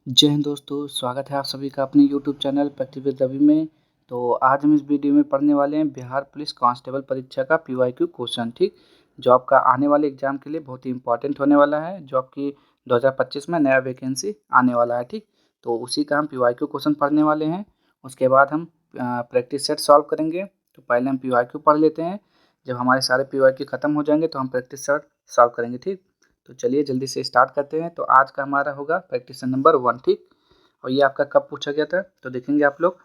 जय हिंद दोस्तों, स्वागत है आप सभी का अपने YouTube channel practice with Ravi में। तो आज हम इस वीडियो में पढ़ने वाले हैं बिहार पुलिस कांस्टेबल परीक्षा का पीवाईक्यू क्वेश्चन। ठीक, जो आपका आने वाले एग्जाम के लिए बहुत ही इंपॉर्टेंट होने वाला है, जो आपकी 2025 में नया वैकेंसी आने वाला है। ठीक, तो उसी का हम पीवाईक्यू क्वेश्चन पढ़ने वाले हैं। उसके बाद हम प्रैक्टिस सेट सॉल्व करेंगे। तो पहले हम पीवाईक्यू पढ़ लेते हैं। जब हमारे सारे पीवाईक्यू खत्म हो जाएंगे तो हम प्रैक्टिस सेट सॉल्व करेंगे। ठीक, तो चलिए जल्दी से स्टार्ट करते हैं। तो आज का हमारा होगा प्रैक्टिस नंबर 1। ठीक, और ये आपका कब पूछा गया था तो देखेंगे आप लोग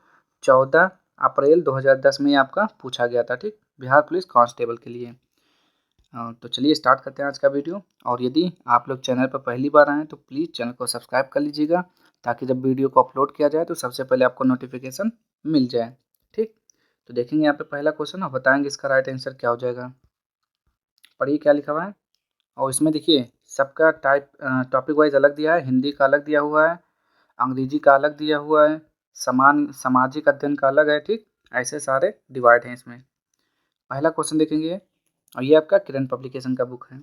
14 अप्रैल 2010 में ये आपका पूछा गया था। ठीक, बिहार पुलिस कांस्टेबल के लिए। तो चलिए स्टार्ट करते हैं आज का वीडियो। और यदि आप लोग चैनल पर पहली बार आएँ तो प्लीज़ चैनल को सब्सक्राइब कर लीजिएगा, ताकि जब वीडियो को अपलोड किया जाए तो सबसे पहले आपको नोटिफिकेशन मिल जाए। ठीक, तो देखेंगे यहाँ पे पहला क्वेश्चन और बताएंगे इसका राइट आंसर क्या हो जाएगा। पढ़िए क्या लिखा हुआ है। और इसमें देखिए सबका टॉपिक वाइज अलग दिया है। हिंदी का अलग दिया हुआ है, अंग्रेजी का अलग दिया हुआ है, सामाजिक अध्ययन का अलग है। ठीक, ऐसे सारे डिवाइड हैं इसमें। पहला क्वेश्चन देखेंगे और ये आपका किरण पब्लिकेशन का बुक है।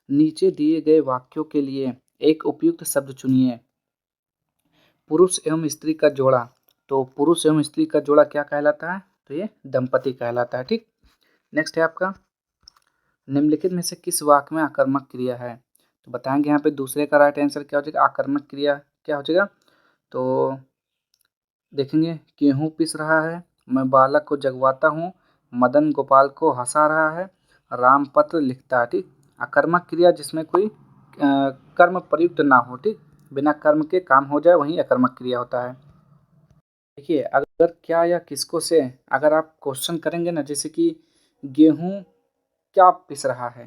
नीचे दिए गए वाक्यों के लिए एक उपयुक्त शब्द चुनिए। पुरुष एवं स्त्री का जोड़ा। तो पुरुष एवं स्त्री का जोड़ा क्या कहलाता है तो ये दंपति कहलाता है। ठीक, नेक्स्ट है आपका निम्नलिखित में से किस वाक्य में आकर्मक क्रिया है। तो बताएंगे यहाँ पे दूसरे का राइट आंसर क्या हो जाएगा। आकर्मक क्रिया क्या हो जाएगा तो देखेंगे गेहूँ पिस रहा है, मैं बालक को जगवाता हूँ, मदन गोपाल को हंसा रहा है, राम पत्र लिखता है। ठीक, अकर्मक क्रिया जिसमें कोई कर्म प्रयुक्त ना हो। ठीक, बिना कर्म के काम हो जाए वही अकर्मक क्रिया होता है। देखिए अगर क्या या किसको से अगर आप क्वेश्चन करेंगे ना, जैसे कि गेहूँ क्या पिस रहा है,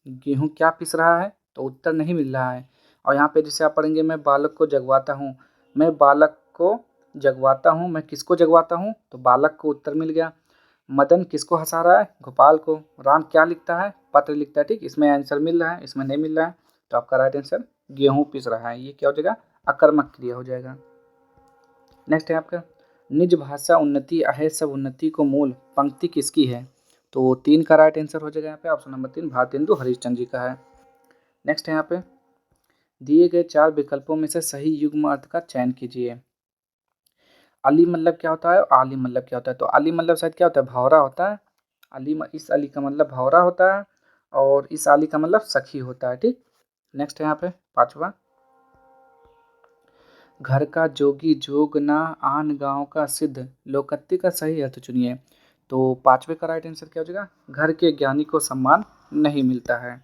गेहूँ क्या पिस रहा है तो उत्तर नहीं मिल रहा है। और यहाँ पे जैसे आप पढ़ेंगे मैं बालक को जगवाता हूँ, मैं बालक को जगवाता हूँ, मैं किसको जगवाता हूँ तो बालक को उत्तर मिल गया। मदन किसको हंसा रहा है गोपाल को। राम क्या लिखता है पत्र लिखता है। ठीक, इसमें आंसर मिल रहा है, इसमें नहीं मिल रहा है। तो आपका राइट आंसर गेहूँ पिस रहा है, ये क्या हो जाएगा अकर्मक क्रिया हो जाएगा। नेक्स्ट है आपका निज भाषा उन्नति अहे सब उन्नति को मूल पंक्ति किसकी है। तो 3 का राइट आंसर हो जाएगा यहाँ पे ऑप्शन नंबर 3 भारतेंदु हरिश्चंद्र जी का है। नेक्स्ट है यहाँ पे दिए गए 4 विकल्पों में से सही युग्म अर्थ का चयन कीजिए। अली मतलब क्या होता है, आली मतलब क्या होता है। तो अली मतलब शायद क्या होता है भौरा होता है। इस अली का मतलब भौरा होता है और इस आली का मतलब सखी होता है। ठीक, नेक्स्ट है यहाँ पे 5वां घर का जोगी जोग ना आन गांव का सिद्ध लोकत्ति का सही अर्थ चुनिए। तो 5वें का राइट आंसर क्या हो जाएगा घर के ज्ञानी को सम्मान नहीं मिलता है।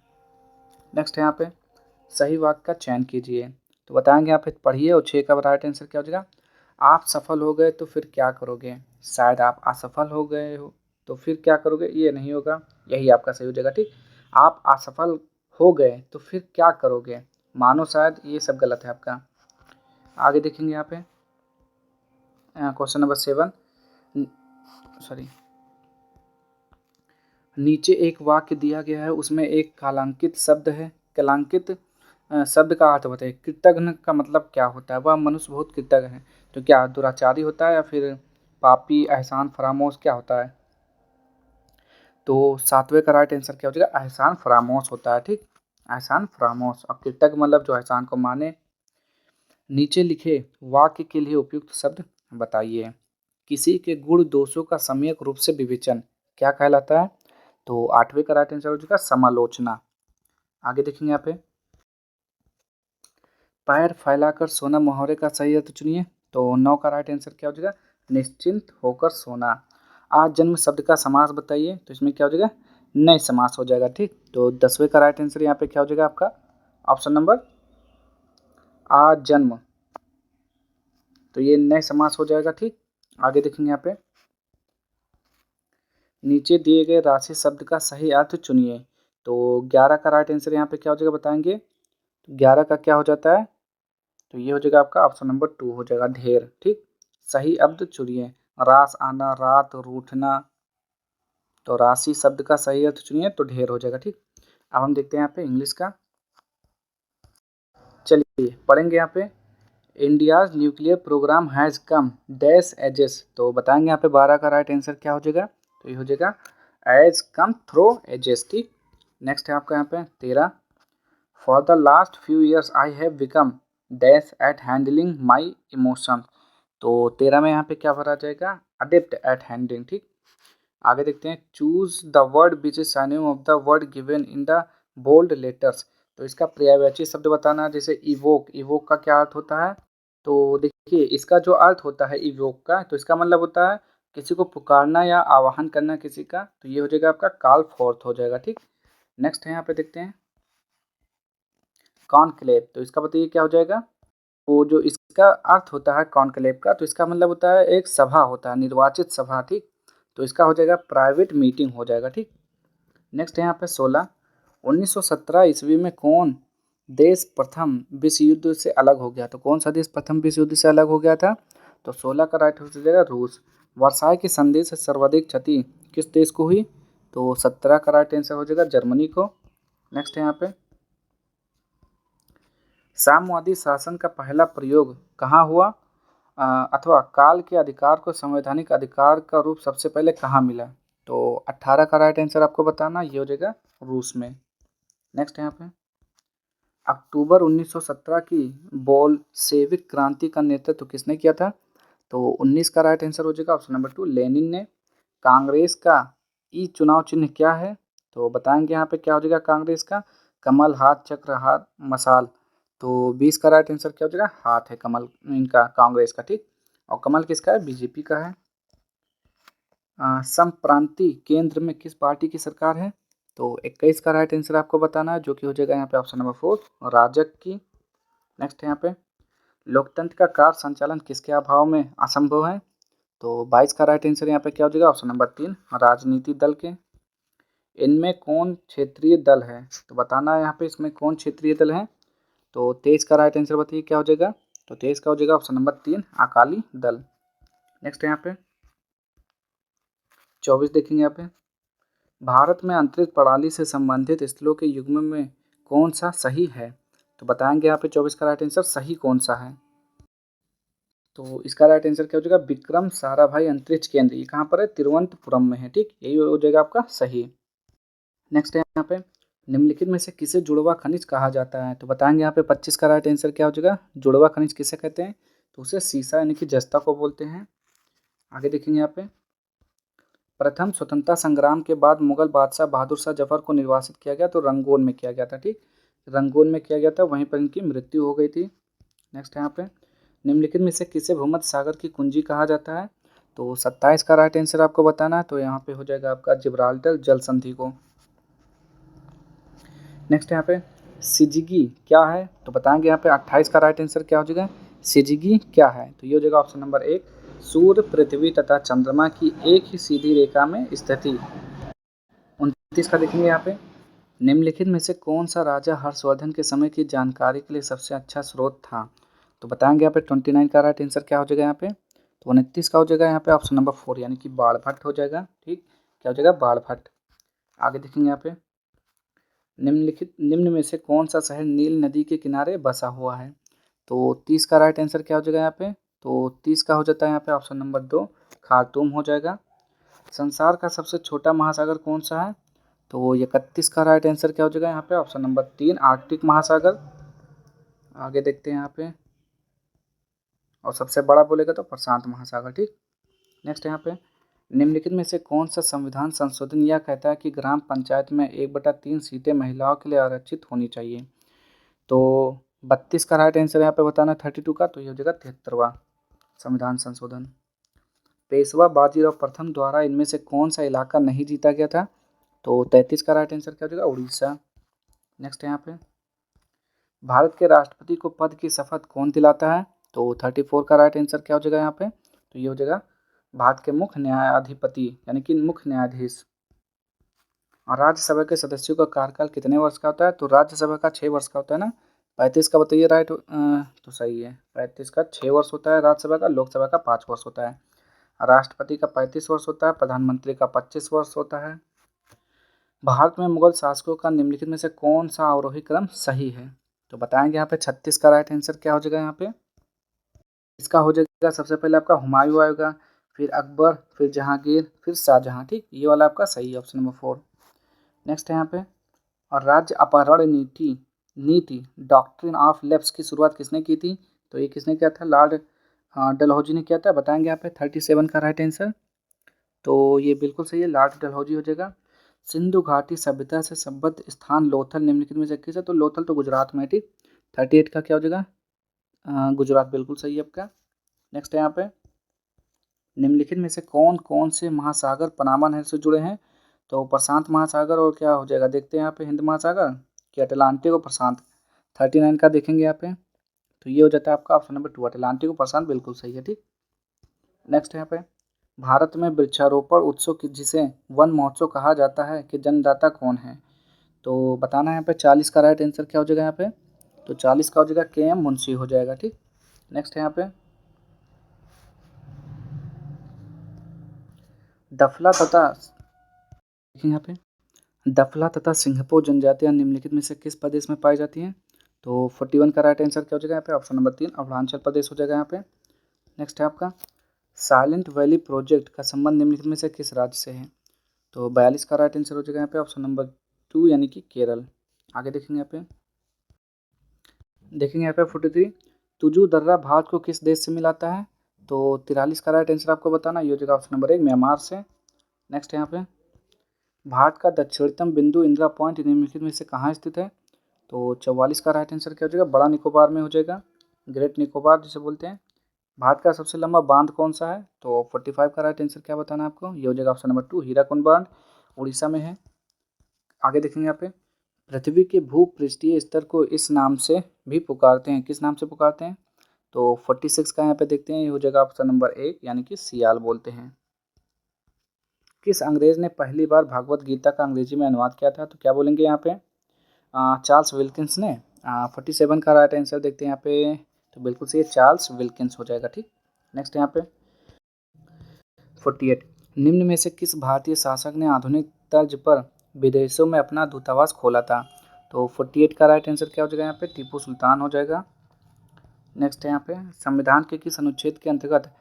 नेक्स्ट है यहाँ पे सही वाक्य का चयन कीजिए। तो बताएंगे यहाँ पे पढ़िए और 6 का राइट आंसर क्या हो जाएगा आप सफल हो गए तो फिर क्या करोगे। शायद आप असफल हो गए हो तो फिर क्या करोगे, ये नहीं होगा, यही आपका सही हो जाएगा। ठीक, आप असफल हो गए तो फिर क्या करोगे मानो शायद, ये सब गलत है आपका। आगे देखेंगे यहाँ पे क्वेश्चन नंबर 7 सॉरी नीचे एक वाक्य दिया गया है, उसमें एक कालांकित शब्द है। कालांकित शब्द का अर्थ बताइए। कृतघ्न का मतलब क्या होता है, वह मनुष्य बहुत कृतज्ञ है। तो क्या दुराचारी होता है या फिर पापी एहसान फरामोश क्या होता है। तो 7वें का राइट आंसर क्या हो जाएगा एहसान फरामोश होता है। ठीक, एहसान फरामोश। और कृतज्ञ मतलब जो एहसान को माने। नीचे लिखे वाक्य के लिए उपयुक्त शब्द बताइए। किसी के गुण दोषों का सम्यक रूप से विवेचन क्या कहलाता है। तो 8वें का राइट आंसर हो जाएगा समालोचना। आगे देखेंगे यहाँ पे पैर फैलाकर सोना मुहावरे का सही अर्थ चुनिए। तो 9 का राइट आंसर क्या हो जाएगा निश्चिंत होकर सोना। आज जन्म शब्द का समास बताइए। तो इसमें क्या हो जाएगा नए समास हो जाएगा। ठीक, तो 10वें का राइट आंसर यहाँ पे क्या हो जाएगा आपका ऑप्शन नंबर आज जन्म। तो ये नए समास हो जाएगा। ठीक, आगे देखेंगे यहाँ पे नीचे दिए गए राशि शब्द का सही अर्थ चुनिए। तो 11 का राइट आंसर यहाँ पे क्या हो जाएगा बताएंगे। 11 का क्या हो जाता है तो ये हो जाएगा आपका ऑप्शन नंबर 2 हो जाएगा ढेर। ठीक, सही शब्द चुनिए। रास आना रात रूठना। तो राशि शब्द का सही अर्थ चुनिए तो ढेर हो जाएगा। ठीक, अब हम देखते हैं यहाँ पे इंग्लिश का। चलिए पढ़ेंगे यहाँ पे India's nuclear programme has come dash ages. तो बताएंगे यहाँ पे 12 का राइट आंसर क्या हो जाएगा तो ये हो जाएगा एज कम थ्रो एजेस। ठीक, नेक्स्ट है आपका यहाँ पे 13 for the last few years I have become dash at handling my emotion. तो 13 में यहाँ पे क्या भरा जाएगा, अडेप्ट एट हैंडलिंग। ठीक, आगे देखते हैं, choose the word which is signing of the word given in the bold letters. तो इसका पर्यायवाची शब्द बताना, जैसे इवोक, इवोक का क्या अर्थ होता है, तो देखिए इसका जो अर्थ होता है इवोक का, तो इसका मतलब होता है किसी को पुकारना या आवाहन करना किसी का, तो ये हो जाएगा आपका कॉल फोर्थ हो जाएगा। ठीक, नेक्स्ट है यहाँ पे देखते हैं कॉन्क्लेव। तो इसका बताइए क्या हो जाएगा, वो जो इसका अर्थ होता है कॉन्क्लेव का, तो इसका मतलब होता है एक सभा होता है, निर्वाचित सभा। ठीक, तो इसका हो जाएगा प्राइवेट मीटिंग हो जाएगा। ठीक, नेक्स्ट है यहाँ पे 16, 1917 ईस्वी में कौन देश प्रथम विश्व युद्ध से अलग हो गया। तो कौन सा देश प्रथम विश्व युद्ध से अलग हो गया था, तो 16 का राइट हो जाएगा रूस। वर्साई की संधि से सर्वाधिक क्षति किस देश को हुई, तो 17 का राइट आंसर हो जाएगा जर्मनी को। नेक्स्ट है यहाँ पे, साम्यवादी शासन का पहला प्रयोग कहाँ हुआ, अथवा काल के अधिकार को संवैधानिक अधिकार का रूप सबसे पहले कहाँ मिला, तो 18 का राइट आंसर आपको बताना, ये हो जाएगा रूस में। नेक्स्ट यहाँ पे, अक्टूबर 1917 की बोल्शेविक क्रांति का नेतृत्व किसने किया था, तो 19 का राइट आंसर हो जाएगा ऑप्शन नंबर 2 लेनिन ने। कांग्रेस का ई चुनाव चिन्ह क्या है, तो बताएंगे यहाँ पे क्या हो जाएगा कांग्रेस का, कमल, हाथ, चक्र, हाथ, मसाल। तो 20 का राइट आंसर क्या हो जाएगा, हाथ है कमल इनका कांग्रेस का। ठीक, और कमल किसका है, बीजेपी का है। संप्रांति केंद्र में किस पार्टी की सरकार है, तो 21 का राइट आंसर आपको बताना है, जो कि हो जाएगा यहाँ पे ऑप्शन नंबर 4 राजग की। नेक्स्ट यहाँ पे, लोकतंत्र का कार्य संचालन किसके अभाव में असंभव है, तो 22 का राइट आंसर यहाँ पे क्या हो जाएगा ऑप्शन नंबर 3 राजनीति दल के। इनमें कौन क्षेत्रीय दल है, तो बताना है यहाँ पे इसमें कौन क्षेत्रीय दल है, तो 23 का राइट आंसर बताइए क्या हो जाएगा, तो 23 का हो जाएगा option number 3 Akali Dal. Next यहाँ पे 24 देखेंगे यहाँ पे, भारत में अंतरिक्ष प्रणाली से संबंधित स्थलों के युग्म में कौन सा सही है, तो बताएंगे यहाँ पे 24 का राइट आंसर सही कौन सा है, तो इसका राइट आंसर क्या हो जाएगा, विक्रम साराभाई अंतरिक्ष केंद्र, ये कहाँ पर है, तिरुवनंतपुरम में है। ठीक, यही हो जाएगा आपका सही। नेक्स्ट है यहाँ पे, निम्नलिखित में से किसे जुड़वा खनिज कहा जाता है, तो बताएंगे यहाँ पे 25 का राइट आंसर क्या हो जाएगा, जुड़वा खनिज किसे कहते हैं, तो उसे सीसा यानी कि जस्ता को बोलते हैं। आगे देखेंगे यहाँ पे, प्रथम स्वतंत्रता संग्राम के बाद मुगल बादशाह बहादुर शाह जफर को निर्वासित किया गया, तो रंगून में किया गया था। ठीक, रंगून में किया गया था, वहीं पर इनकी मृत्यु हो गई थी। नेक्स्ट यहाँ पे, निम्नलिखित में से किसे भूमध्य सागर की कुंजी कहा जाता है, तो 27 का राइट आंसर आपको बताना है, तो यहाँ पे हो जाएगा आपका जिब्राल्टर जल संधि को। नेक्स्ट यहाँ पे, सिजिगी क्या है, तो बताएंगे यहाँ पे 28 का राइट आंसर क्या हो जाएगा, सिजिगी क्या है, तो ये हो जाएगा ऑप्शन नंबर 1 सूर्य, पृथ्वी तथा चंद्रमा की एक ही सीधी रेखा में स्थिति। 29 का देखेंगे यहाँ पे, निम्नलिखित में से कौन सा राजा हर्षवर्धन के समय की जानकारी के लिए सबसे अच्छा स्रोत था, तो बताएंगे यहाँ पे 29 का राइट आंसर क्या हो जाएगा यहाँ पे, तो 29 का हो जाएगा यहाँ पे ऑप्शन नंबर 4 यानी कि बाणभट्ट हो जाएगा। ठीक, क्या हो जाएगा, बाणभट्ट। आगे देखेंगे यहाँ पे, निम्न में से कौन सा शहर नील नदी के किनारे बसा हुआ है, तो 30 का राइट आंसर क्या हो जाएगा यहाँ पे, तो 30 का हो जाता है यहाँ पे ऑप्शन नंबर 2 खार्तूम हो जाएगा। संसार का सबसे छोटा महासागर कौन सा है, तो 31 का राइट आंसर क्या हो जाएगा यहाँ पे ऑप्शन नंबर 3 आर्कटिक महासागर। आगे देखते हैं यहाँ पे, और सबसे बड़ा बोलेगा तो प्रशांत महासागर। ठीक, नेक्स्ट यहाँ पे, निम्नलिखित में से कौन सा संविधान संशोधन यह कहता है कि ग्राम पंचायत में 1/3 सीटें महिलाओं के लिए आरक्षित होनी चाहिए, तो 32 का राइट आंसर यहाँ पे बताना 32 का, तो ये हो जाएगा 73वां संविधान संशोधन। पेशवा बाजीराव प्रथम द्वारा इनमें से कौन सा इलाका नहीं जीता गया था, तो 33 का राइट आंसर क्या हो जाएगा, उड़ीसा। नेक्स्ट यहाँ पे, भारत के राष्ट्रपति को पद की शपथ कौन दिलाता है, तो 34 का राइट आंसर क्या हो जाएगा यहाँ पे, तो ये हो जाएगा भारत के मुख्य न्यायाधिपति यानी कि मुख्य न्यायाधीश। और राज्यसभा के सदस्यों का कार्यकाल कितने वर्ष का होता है, तो राज्यसभा का 6 वर्ष का होता है ना, 35 का बताइए राइट, तो सही है 35 का 6 वर्ष होता है राज्यसभा का, लोकसभा का 5 वर्ष होता है। राष्ट्रपति का 35 वर्ष होता है, प्रधानमंत्री का 25 वर्ष होता है। भारत में मुगल शासकों का निम्नलिखित में से कौन सा आरोही क्रम सही है, तो बताएंगे यहाँ पे 36 का राइट आंसर क्या हो जाएगा यहाँ पे, इसका हो जाएगा सबसे पहले आपका हुमायूं आएगा, फिर अकबर, फिर जहांगीर, फिर शाहजहां। ठीक, ये वाला आपका सही है ऑप्शन नंबर 4। नेक्स्ट है यहाँ पे, और राज्य अपहरण नीति नीति डॉक्ट्रिन ऑफ लेफ्ट की शुरुआत किसने की थी? तो ये किसने किया था? लॉर्ड डलहौजी ने किया था। बताएंगे यहाँ पे 37 का राइट आंसर। तो ये बिल्कुल सही है, लॉर्ड डलहौजी हो जाएगा। सिंधु घाटी सभ्यता से संबद्ध स्थान लोथल निम्नलिखित में से किस है? तो लोथल तो गुजरात में है, ठीक। 38 का क्या हो जाएगा? गुजरात बिल्कुल सही है आपका। नेक्स्ट है यहाँ पे, निम्नलिखित में से कौन कौन से महासागर पनामा नहर से जुड़े हैं? तो प्रशांत महासागर और क्या हो जाएगा? देखते हैं यहाँ पे, हिंद महासागर कि अटलांटिक और प्रशांत। 39 का देखेंगे यहाँ पे, तो ये हो जाता है आपका ऑप्शन नंबर 2, अटलांटिक और प्रशांत बिल्कुल सही है, ठीक। नेक्स्ट है यहाँ पे, भारत में वृक्षारोपण उत्सव जिसे वन महोत्सव कहा जाता है कि जन्मदाता कौन है? तो बताना है यहाँ पे। 40 का राइट आंसर क्या हो जाएगा यहाँ पे? तो 40 का हो जाएगा के.एम. मुंशी हो जाएगा, ठीक। नेक्स्ट है यहाँ पे, दफला तथा देखिए यहाँ पे, दफला तथा सिंहपो जनजातियां निम्नलिखित में से किस प्रदेश में पाई जाती हैं? तो 41 का राइट आंसर क्या हो जाएगा यहाँ पे? ऑप्शन नंबर 3 अरुणाचल प्रदेश हो जाएगा यहाँ पे। नेक्स्ट है आपका, साइलेंट वैली प्रोजेक्ट का संबंध निम्नलिखित में से किस राज्य से है? तो 42 का राइट आंसर हो जाएगा यहाँ पे, ऑप्शन नंबर 2 यानी कि केरल। आगे देखेंगे यहाँ पे, देखेंगे यहाँ पे 43, तुजू दर्रा भारत को किस देश से मिलाता है? तो 43 का राइट आंसर आपको बताना, ये हो जाएगा ऑप्शन नंबर 1 म्यांमार से। नेक्स्ट है यहाँ पे, भारत का दक्षिणतम बिंदु इंदिरा पॉइंट निम्नलिखित में से कहाँ स्थित है? तो 44 का राइट आंसर क्या हो जाएगा? बड़ा निकोबार में हो जाएगा, ग्रेट निकोबार जिसे बोलते हैं। भारत का सबसे लंबा बांध कौन सा है? तो 45 का राइट आंसर क्या बताना है आपको? ये हो जाएगा ऑप्शन नंबर 2 हीराकुंड बांध, उड़ीसा में है। आगे देखेंगे यहाँ पे, पृथ्वी के भूपृष्ठीय स्तर को इस नाम से भी पुकारते हैं, किस नाम से पुकारते हैं? तो 46 का यहाँ पे देखते हैं, ये हो जाएगा ऑप्शन नंबर 1 यानी कि सियाल बोलते हैं। किस अंग्रेज ने पहली बार भागवत गीता का अंग्रेजी में अनुवाद किया था? तो क्या बोलेंगे यहाँ पे? चार्ल्स विल्किंस ने। 47 का राइट आंसर देखते हैं यहाँ पे, तो बिल्कुल सही है, चार्ल्स विल्किंस हो जाएगा, ठीक। नेक्स्ट यहाँ पे 48, निम्न में से किस भारतीय शासक ने आधुनिक तर्ज पर विदेशों में अपना दूतावास खोला था? तो 48 का राइट आंसर क्या हो जाएगा यहाँ पे? टीपू सुल्तान हो जाएगा। नेक्स्ट है यहाँ पे, संविधान के किस अनुच्छेद के अंतर्गत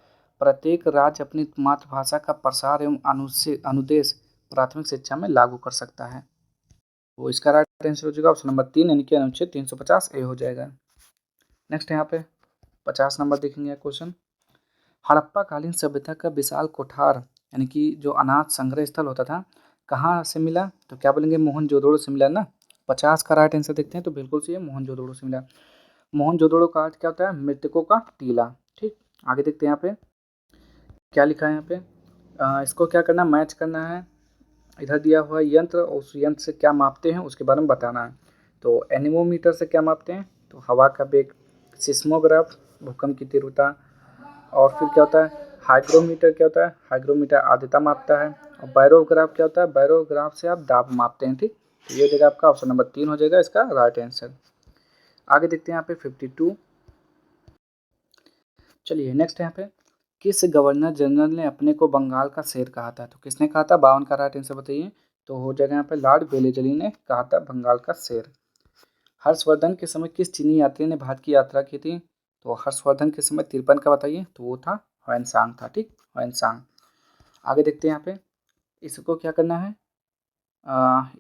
प्रत्येक राज्य अपनी मातृभाषा का प्रसार एवं अनुदेश प्राथमिक शिक्षा में लागू कर सकता है? वो इसका राइट आंसर हो जाएगा ऑप्शन नंबर 3 यानी कि अनुच्छेद 350 ए हो जाएगा। नेक्स्ट यहाँ पे 50 नंबर देखेंगे क्वेश्चन, हड़प्पा कालीन सभ्यता का विशाल कोठार यानी कि जो अनाज संग्रह स्थल होता था कहाँ से मिला? तो क्या बोलेंगे? मोहनजोदड़ो से मिला ना। 50 का राइट आंसर देखते हैं, तो बिल्कुल सही है, मोहनजोदड़ो से मिला। मोहनजोदड़ो का अर्थ क्या होता है? मृतकों का टीला, ठीक। आगे देखते हैं यहाँ पे क्या लिखा है यहाँ पे, इसको क्या करना, मैच करना है। इधर दिया हुआ यंत्र और उस यंत्र से क्या मापते हैं उसके बारे में बताना है। तो एनीमोमीटर से क्या मापते हैं? तो हवा का वेग। सिस्मोग्राफ भूकंप की तीव्रता। और फिर क्या होता है? हाइग्रोमीटर क्या होता है? हाइग्रोमीटर आर्द्रता मापता है। और बैरोग्राफ क्या होता है? बैरोग्राफ से आप दाब मापते हैं, ठीक। तो ये हो जाएगा आपका ऑप्शन नंबर 3 हो जाएगा इसका राइट आंसर। आगे देखते हैं यहाँ पे 52, चलिए नेक्स्ट यहाँ पे, किस गवर्नर जनरल ने अपने को बंगाल का शेर कहा था? तो किसने कहा था? 52 का राइट आंसर बताइए। तो हो जाएगा यहाँ पे लॉर्ड वेलेजली ने कहा था बंगाल का शेर। हर्षवर्धन के समय किस चीनी यात्री ने भारत की यात्रा की थी? तो हर्षवर्धन के समय 53 का बताइए, तो वो था ह्वेनसांग था, ठीक, ह्वेनसांग। आगे देखते हैं यहाँ पे, इसको क्या करना है,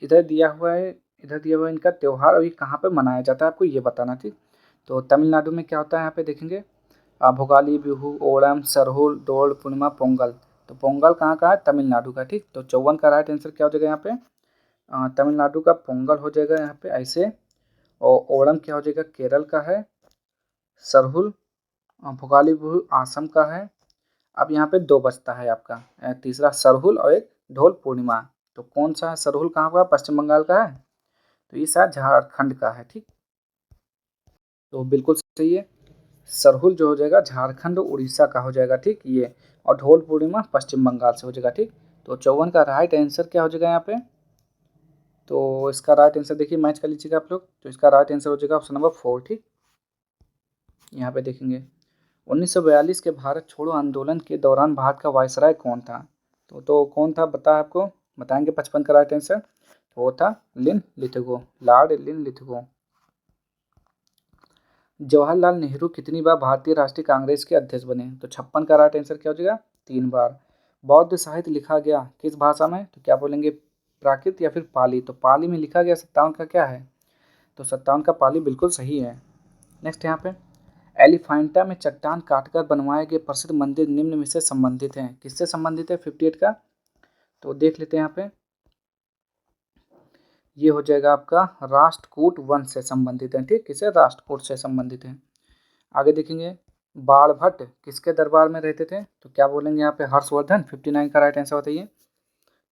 इधर दिया हुआ है, इधर दिया हुआ है इनका त्यौहार अभी कहाँ पे मनाया जाता है आपको ये बताना, ठीक। तो तमिलनाडु में क्या होता है यहाँ पे देखेंगे, भोगाली, बिहू, ओणम, सरहुल, दोल पूर्णिमा, पोंगल। तो पोंगल कहाँ का है? तमिलनाडु का, ठीक। तो 54 का राइट आंसर क्या हो जाएगा यहाँ पे? तमिलनाडु का पोंगल हो जाएगा यहाँ पे ऐसे। और ओणम क्या हो जाएगा? केरल का है। सरहुल भोगाली बिहू आसम का है। अब यहाँ पे 2 बचता है आपका, तीसरा सरहुल और एक ढोल पूर्णिमा। तो कौन सा है? सरहुल कहाँ का? पश्चिम बंगाल का है, तो ये शायद झारखंड का है, ठीक। तो बिल्कुल सही है, सरहुल जो हो जाएगा झारखंड और उड़ीसा का हो जाएगा, ठीक ये। और ढोल पूर्णिमा पश्चिम बंगाल से हो जाएगा, ठीक। तो 54 का राइट आंसर क्या हो जाएगा यहाँ पे? तो इसका राइट आंसर देखिए, मैच कर लीजिएगा आप लोग। तो इसका राइट आंसर हो जाएगा ऑप्शन नंबर 4, ठीक। यहाँ पे देखेंगे 1942 के भारत छोड़ो आंदोलन के दौरान भारत का वायसराय कौन था? तो कौन था बता आपको बताएंगे 55 का राइट आंसर, तो वो था लिन लिथगो, लॉर्ड लिन लिथगो। जवाहरलाल नेहरू कितनी बार भारतीय राष्ट्रीय कांग्रेस के अध्यक्ष बने? तो 56 का राइट आंसर क्या हो जाएगा? 3 बार। बौद्ध साहित्य लिखा गया किस भाषा में? तो क्या बोलेंगे? प्राकृत या फिर पाली? तो पाली में लिखा गया 57 का क्या है? तो 57 का पाली बिल्कुल सही है। नेक्स्ट यहाँ पे एलिफेंटा में चट्टान काटकर बनवाए गए प्रसिद्ध मंदिर निम्न में से संबंधित हैं। किससे संबंधित है 58 का? तो देख लेते हैं यहाँ पे, ये हो जाएगा आपका राष्ट्रकूट वंश से संबंधित है। ठीक, किसे? राष्ट्रकूट से संबंधित है। आगे देखेंगे बाणभट्ट किसके दरबार में रहते थे? तो क्या बोलेंगे यहाँ पे? हर्षवर्धन। 59 का राइट आंसर बताइए।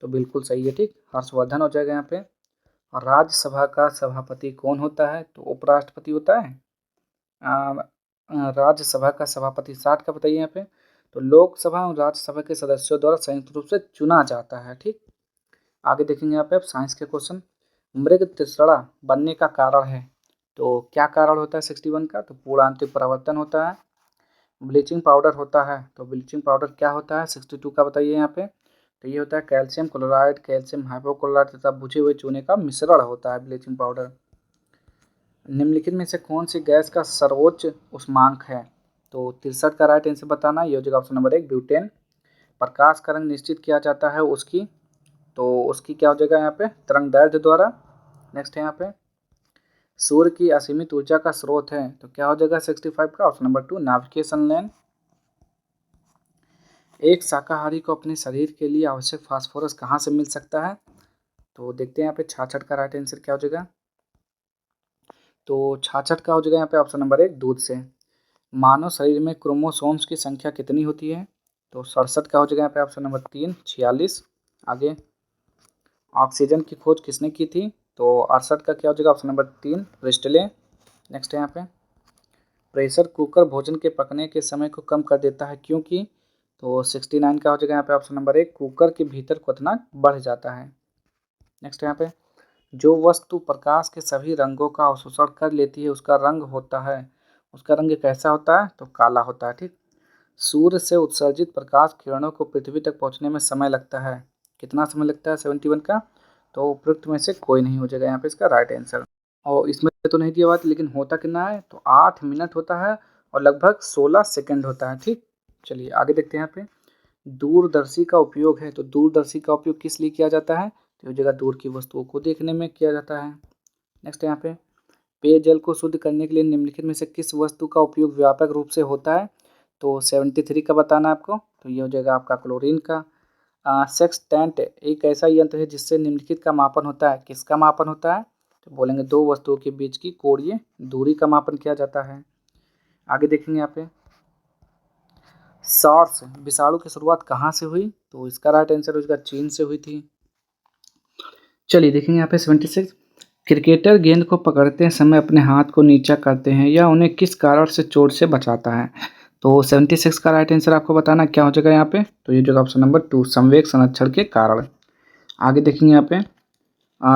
तो बिल्कुल सही है। ठीक, हर्षवर्धन हो जाएगा यहाँ पे। और राज्यसभा का सभापति कौन होता है? तो उपराष्ट्रपति होता है। राज्यसभा का सभापति 60 का बताइए यहाँ पे। तो लोकसभा और राज्यसभा के सदस्यों द्वारा संयुक्त रूप से चुना जाता है। ठीक, आगे देखेंगे यहाँ पे अब साइंस के क्वेश्चन। मृग तृषणा बनने का कारण है, तो क्या कारण होता है 61 का? तो पूर्ण आंतरिक परावर्तन होता है। ब्लीचिंग पाउडर होता है, तो ब्लीचिंग पाउडर क्या होता है 62 का बताइए यहाँ पे। तो ये होता है कैल्शियम क्लोराइड, कैल्शियम हाइपोक्लोराइड तथा बुझे हुए चूने का मिश्रण होता है ब्लीचिंग पाउडर। निम्नलिखित में से कौन सी गैस का सर्वोच्च उष्मांक है? तो 63 का राइट आंसर बताना। ये हो जाएगा ऑप्शन नंबर 1 ब्यूटेन। प्रकाश का रंग निश्चित किया जाता है उसकी, तो उसकी क्या हो जाएगा यहाँ पे? तरंगदैर्घ्य द्वारा। नेक्स्ट है यहाँ पे सूर्य की असीमित ऊर्जा का स्रोत है, तो क्या हो जाएगा 65 का ऑप्शन नंबर 2 नेविगेशन लेन। एक शाकाहारी को अपने शरीर के लिए आवश्यक फास्फोरस कहाँ से मिल सकता है? तो देखते हैं यहाँ पे 66 का राइट आंसर क्या हो जाएगा। तो 66 का हो जाएगा यहाँ पे ऑप्शन नंबर 1 दूध से। मानव शरीर में क्रोमोसोम्स की संख्या कितनी होती है? तो 67 का हो जाएगा यहाँ पे ऑप्शन नंबर 3 46। आगे ऑक्सीजन की खोज किसने की थी? तो 68 का क्या हो जाएगा ऑप्शन नंबर 3 रिस्टले। नेक्स्ट है यहाँ पे प्रेशर कुकर भोजन के पकने के समय को कम कर देता है क्योंकि? तो 69 का हो जाएगा यहाँ पे ऑप्शन नंबर 1 कुकर के भीतर क्वथनांक बढ़ जाता है। नेक्स्ट यहाँ पे जो वस्तु प्रकाश के सभी रंगों का अवशोषण कर लेती है उसका रंग होता है, उसका रंग कैसा होता है? तो काला होता है। ठीक, सूर्य से उत्सर्जित प्रकाश किरणों को पृथ्वी तक पहुंचने में समय लगता है, कितना समय लगता है 71 का? तो उपयुक्त में से कोई नहीं हो जाएगा यहाँ पे इसका राइट आंसर। और इसमें तो नहीं दिया हुआ लेकिन होता कितना है? तो 8 मिनट होता है और लगभग 16 सेकंड होता है। ठीक, चलिए आगे देखते हैं यहाँ पे दूरदर्शी का उपयोग है, तो दूरदर्शी का उपयोग किस लिए किया जाता है? तो ये जगह दूर की वस्तुओं को देखने में किया जाता है। नेक्स्ट यहाँ पे पेयजल को शुद्ध करने के लिए निम्नलिखित में से किस वस्तु का उपयोग व्यापक रूप से होता है? तो 73 का बताना है आपको। तो ये हो जाएगा आपका क्लोरीन का। सेक्सटेंट एक ऐसा यंत्र है जिससे निम्नलिखित का मापन होता है, किसका मापन होता है? तो बोलेंगे दो वस्तुओं के बीच की कोणीय दूरी का मापन किया जाता है। आगे देखेंगे यहाँ पे सार्स विषाणु की शुरुआत कहाँ से हुई? तो इसका राइट आंसर हो जाएगा चीन से हुई थी। चलिए देखेंगे यहाँ पे 76 क्रिकेटर गेंद को पकड़ते समय अपने हाथ को नीचा करते हैं, यह उन्हें किस कारण से चोट से बचाता है? तो 76 का राइट आंसर आपको बताना क्या हो जाएगा यहाँ पे? तो ये जो ऑप्शन नंबर 2 संवेग संरक्षण के कारण। आगे देखेंगे यहाँ पे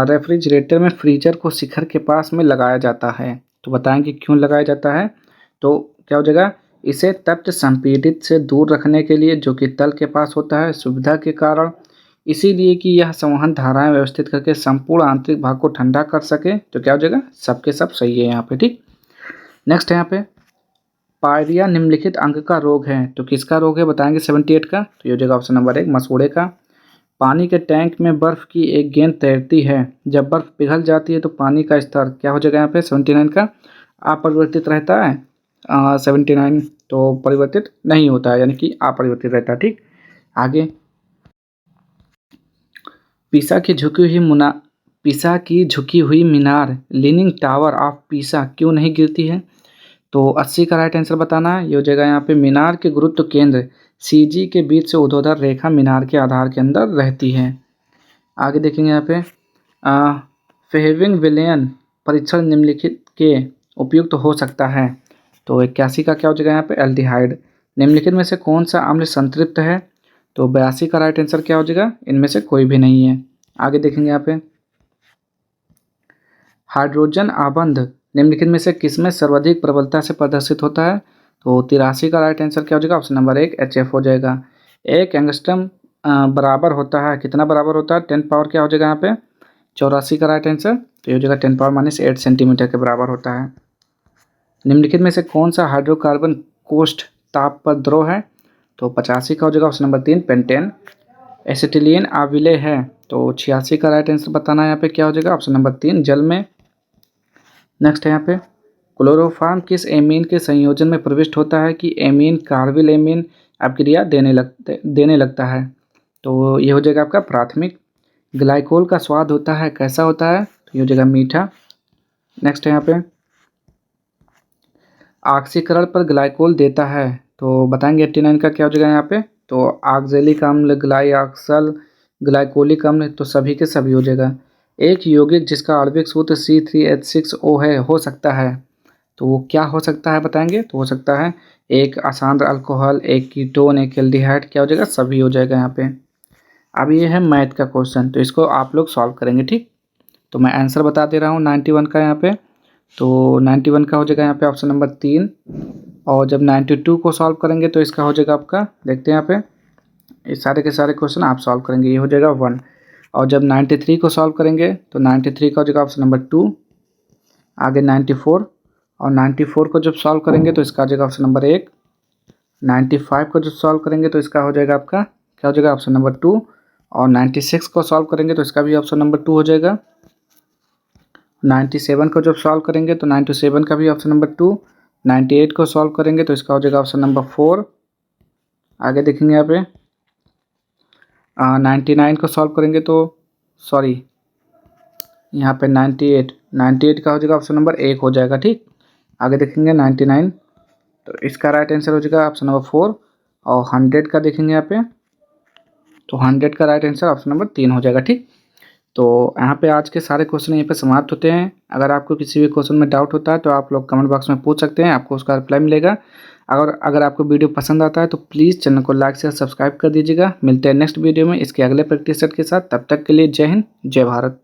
रेफ्रिजरेटर में फ्रीजर को शिखर के पास में लगाया जाता है, तो बताएंगे क्यों लगाया जाता है? तो क्या हो जाएगा इसे तप्त संपीड़ित से दूर रखने के लिए जो कि तल के पास होता है, सुविधा के कारण, इसीलिए कि यह संवहन धाराएं व्यवस्थित करके संपूर्ण आंतरिक भाग को ठंडा कर सके। तो क्या हो जाएगा सबके सब सही है यहाँ पे। ठीक, नेक्स्ट है यहाँ पे पायरिया निम्नलिखित अंग का रोग है, तो किसका रोग है बताएंगे 78 का? तो ये हो जाएगा ऑप्शन नंबर 1 मसूड़े का। पानी के टैंक में बर्फ की एक गेंद तैरती है, जब बर्फ पिघल जाती है तो पानी का स्तर क्या हो जाएगा यहाँ पे 79 का? अपरिवर्तित रहता है। 79 तो परिवर्तित नहीं होता है, यानी कि अपरिवर्तित रहता है। ठीक, आगे पीसा की झुकी हुई मीनार लीनिंग टावर ऑफ पीसा क्यों नहीं गिरती है? तो 80 का राइट आंसर बताना है। ये हो जाएगा यहाँ पे मीनार के गुरुत्व केंद्र CG के बीच से ऊर्ध्वाधर रेखा मीनार के आधार के अंदर रहती है। आगे देखेंगे यहाँ पे फेविंग विलियन परीक्षण निम्नलिखित के उपयुक्त हो सकता है, तो 81 का क्या हो जाएगा यहाँ पे एल्डिहाइड। निम्नलिखित में से कौन सा अम्ल संतृप्त है? तो 82 का राइट आंसर क्या हो जाएगा? इनमें से कोई भी नहीं है। आगे देखेंगे यहाँ पे हाइड्रोजन आबंध निम्नलिखित में से किसमें सर्वाधिक प्रबलता से प्रदर्शित होता है? तो 83 का राइट आंसर क्या हो जाएगा? ऑप्शन नंबर 1 HF हो जाएगा। एक एंगस्ट्रम बराबर होता है, कितना बराबर होता है? 10 पावर क्या हो जाएगा यहाँ पे 84 का राइट आंसर। तो ये हो जाएगा 10 पावर -8 सेंटीमीटर के बराबर होता है। निम्नलिखित में से कौन सा हाइड्रोकार्बन कोष्ठ ताप पर द्रव है? तो 85 का हो जाएगा ऑप्शन नंबर 3 पेंटेन। एसिटिलीन अविलेय है, तो 86 का राइट आंसर बताना है यहाँ पे क्या हो जाएगा? ऑप्शन नंबर 3 जल में। नेक्स्ट है यहाँ पे क्लोरोफॉर्म किस एमीन के संयोजन में प्रविष्ट होता है कि एमीन कार्बिल एमीन अभिक्रिया देने लगता है। तो ये हो जाएगा आपका प्राथमिक। ग्लाइकोल का स्वाद होता है कैसा होता है, तो ये हो जाएगा मीठा। नेक्स्ट है यहाँ पे ऑक्सीकरण पर ग्लाइकोल देता है, तो बताएंगे 89 का क्या हो जाएगा यहाँ पे। तो ऑक्जेलिक अम्ल, ग्लाइऑक्सल, ग्लाइकोलिक अम्ल, तो सभी के सभी हो जाएगा। एक यौगिक जिसका आणविक सूत्र C3H6O है हो सकता है, तो वो क्या हो सकता है बताएंगे। तो हो सकता है एक असांद्र अल्कोहल, एक कीटोन, एक एल्डिहाइड, क्या हो जाएगा, सभी हो जाएगा यहाँ पे। अब ये है मैथ का क्वेश्चन, तो इसको आप लोग सॉल्व करेंगे, ठीक। तो मैं आंसर बता दे रहा हूँ 91 का यहाँ पे। तो 91 का हो जाएगा यहाँ पे ऑप्शन नंबर 3। और जब 92 को सॉल्व करेंगे तो इसका हो जाएगा आपका, देखते हैं यहाँ पे, ये सारे के सारे क्वेश्चन आप सॉल्व करेंगे, ये हो जाएगा 1। और जब 93 को सॉल्व करेंगे तो 93 का हो जाएगा ऑप्शन नंबर 2। आगे 94, और 94 को जब सॉल्व करेंगे तो इसका हो जाएगा ऑप्शन नंबर 1। 95 को जब सॉल्व करेंगे तो इसका हो जाएगा आपका, क्या हो जाएगा, ऑप्शन नंबर 2। और 96 को सॉल्व करेंगे तो इसका भी ऑप्शन नंबर 2 हो जाएगा। 97 को जब सॉल्व करेंगे तो 97 का भी ऑप्शन नंबर 2। 98 को सॉल्व करेंगे तो इसका हो जाएगा ऑप्शन नंबर 4। आगे देखेंगे यहाँ पे 99 को सॉल्व करेंगे तो सॉरी यहाँ पे 98 का हो जाएगा ऑप्शन नंबर 1 हो जाएगा, ठीक। आगे देखेंगे 99, तो इसका राइट आंसर हो जाएगा ऑप्शन नंबर 4। और 100 का देखेंगे यहाँ पे, तो 100 का राइट आंसर ऑप्शन नंबर 3 हो जाएगा, ठीक। तो यहाँ पे आज के सारे क्वेश्चन यहीं पे समाप्त होते हैं। अगर आपको किसी भी क्वेश्चन में डाउट होता है तो आप लोग कमेंट बॉक्स में पूछ सकते हैं, आपको उसका रिप्लाई मिलेगा। अगर आपको वीडियो पसंद आता है तो प्लीज़ चैनल को लाइक से सब्सक्राइब कर दीजिएगा। मिलते हैं नेक्स्ट वीडियो में इसके अगले प्रैक्टिस सेट के साथ, तब तक के लिए जय हिंद, जय भारत।